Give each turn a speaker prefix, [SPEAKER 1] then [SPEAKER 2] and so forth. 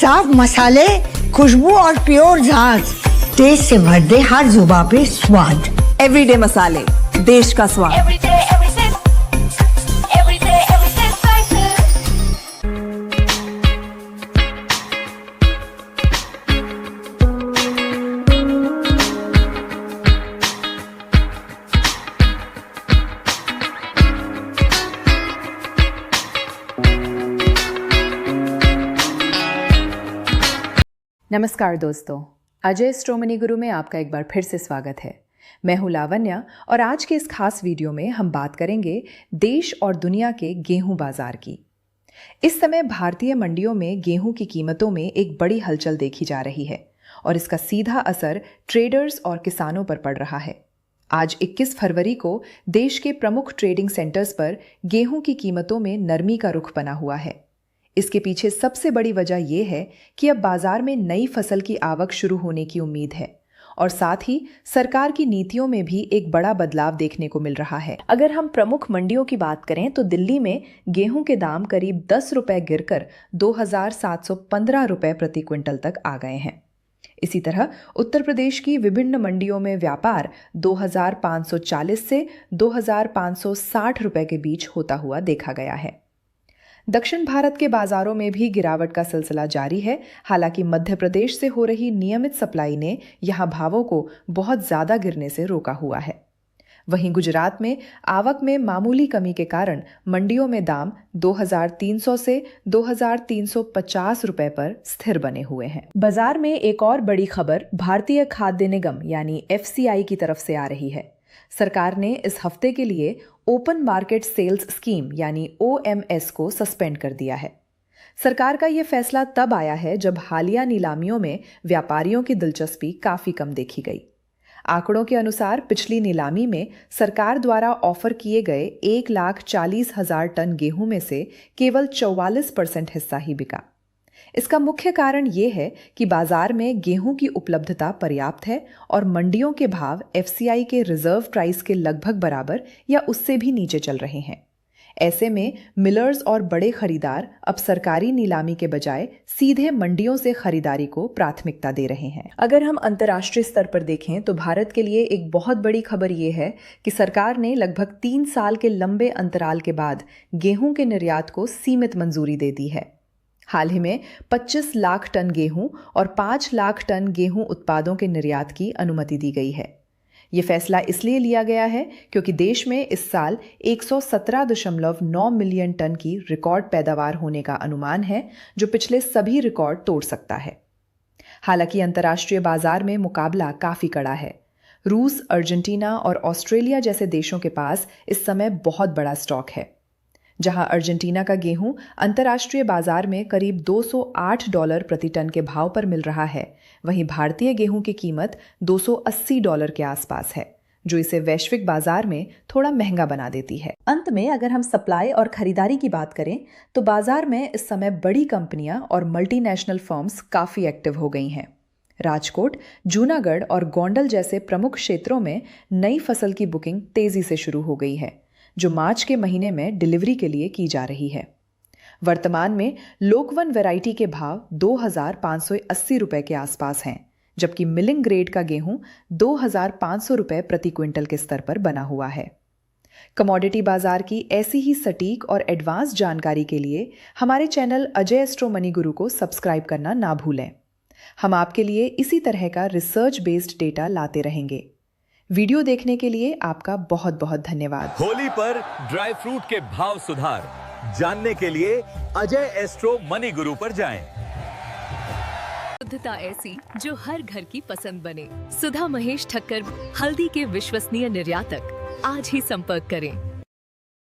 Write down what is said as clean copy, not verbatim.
[SPEAKER 1] साफ मसाले, खुशबू और प्योर झांझ, टेस्ट से भर दे हर जुबान पे स्वाद।
[SPEAKER 2] एवरीडे मसाले, देश का स्वाद।
[SPEAKER 3] नमस्कार दोस्तों, अजय एस्ट्रो मनी गुरु में आपका एक बार फिर से स्वागत है। मैं हूं लावण्या और आज के इस खास वीडियो में हम बात करेंगे देश और दुनिया के गेहूं बाजार की। इस समय भारतीय मंडियों में गेहूं की कीमतों में एक बड़ी हलचल देखी जा रही है और इसका सीधा असर ट्रेडर्स और किसानों पर पड़ रहा है। आज 21 फरवरी को देश के प्रमुख ट्रेडिंग सेंटर्स पर गेहूं की कीमतों में नरमी का रुख बना हुआ है। इसके पीछे सबसे बड़ी वजह यह है कि अब बाजार में नई फसल की आवक शुरू होने की उम्मीद है और साथ ही सरकार की नीतियों में भी एक बड़ा बदलाव देखने को मिल रहा है। अगर हम प्रमुख मंडियों की बात करें तो दिल्ली में गेहूं के दाम करीब 10 रुपए गिरकर 2,715 रुपए प्रति क्विंटल तक आ गए हैं। इसी तरह उत्तर प्रदेश की विभिन्न मंडियों में व्यापार 2,540 से 2,560 रुपए के बीच होता हुआ देखा गया है। दक्षिण भारत के बाजारों में भी गिरावट का सिलसिला जारी है। हालांकि मध्य प्रदेश से हो रही नियमित सप्लाई ने यहां भावों को बहुत ज्यादा गिरने से रोका हुआ है। वहीं गुजरात में आवक में मामूली कमी के कारण मंडियों में दाम 2,300 से 2,350 रुपए पर स्थिर बने हुए हैं। बाजार में एक और बड़ी खबर भारतीय खाद्य निगम यानी FCI की तरफ से आ रही है। सरकार ने इस हफ्ते के लिए ओपन मार्केट सेल्स स्कीम यानी OMS को सस्पेंड कर दिया है। सरकार का यह फैसला तब आया है जब हालिया नीलामियों में व्यापारियों की दिलचस्पी काफी कम देखी गई। आंकड़ों के अनुसार पिछली नीलामी में सरकार द्वारा ऑफर किए गए 1,40,000 टन गेहूं में से केवल 44% हिस्सा ही बिका। इसका मुख्य कारण ये है कि बाजार में गेहूं की उपलब्धता पर्याप्त है और मंडियों के भाव FCI के रिजर्व प्राइस के लगभग बराबर या उससे भी नीचे चल रहे हैं। ऐसे में मिलर्स और बड़े खरीदार अब सरकारी नीलामी के बजाय सीधे मंडियों से खरीदारी को प्राथमिकता दे रहे हैं। अगर हम अंतर्राष्ट्रीय स्तर पर देखें तो भारत के लिए एक बहुत बड़ी खबर यह है कि सरकार ने लगभग 3 साल के लंबे अंतराल के बाद गेहूं के निर्यात को सीमित मंजूरी दे दी है। हाल ही में 25 लाख टन गेहूं और 5 लाख टन गेहूं उत्पादों के निर्यात की अनुमति दी गई है। ये फैसला इसलिए लिया गया है क्योंकि देश में इस साल 117.9 मिलियन टन की रिकॉर्ड पैदावार होने का अनुमान है, जो पिछले सभी रिकॉर्ड तोड़ सकता है। हालांकि अंतर्राष्ट्रीय बाजार में मुकाबला काफी कड़ा है। रूस, अर्जेंटीना और ऑस्ट्रेलिया जैसे देशों के पास इस समय बहुत बड़ा स्टॉक है। जहां अर्जेंटीना का गेहूं अंतर्राष्ट्रीय बाजार में करीब $208 प्रति टन के भाव पर मिल रहा है, वहीं भारतीय गेहूं की कीमत $280 के आसपास है, जो इसे वैश्विक बाजार में थोड़ा महंगा बना देती है। अंत में अगर हम सप्लाई और खरीदारी की बात करें तो बाजार में इस समय बड़ी कंपनियां और मल्टीनेशनल फर्म्स काफी एक्टिव हो गई हैं। राजकोट, जूनागढ़ और गोंडल जैसे प्रमुख क्षेत्रों में नई फसल की बुकिंग तेजी से शुरू हो गई है, जो मार्च के महीने में डिलीवरी के लिए की जा रही है। वर्तमान में लोकवन वैरायटी के भाव 2,580 रुपए के आसपास हैं, जबकि मिलिंग ग्रेड का गेहूं 2,500 रुपए प्रति क्विंटल के स्तर पर बना हुआ है। कमोडिटी बाजार की ऐसी ही सटीक और एडवांस जानकारी के लिए हमारे चैनल अजय एस्ट्रो मनी गुरु को सब्सक्राइब करना ना भूलें। हम आपके लिए इसी तरह का रिसर्च बेस्ड डेटा लाते रहेंगे। वीडियो देखने के लिए आपका बहुत बहुत धन्यवाद।
[SPEAKER 4] होली पर ड्राई फ्रूट के भाव सुधार जानने के लिए अजय एस्ट्रो मनी गुरु पर जाएं।
[SPEAKER 5] शुद्धता ऐसी जो हर घर की पसंद बने। सुधा महेश ठक्कर, हल्दी के विश्वसनीय निर्यातक। आज ही संपर्क करें।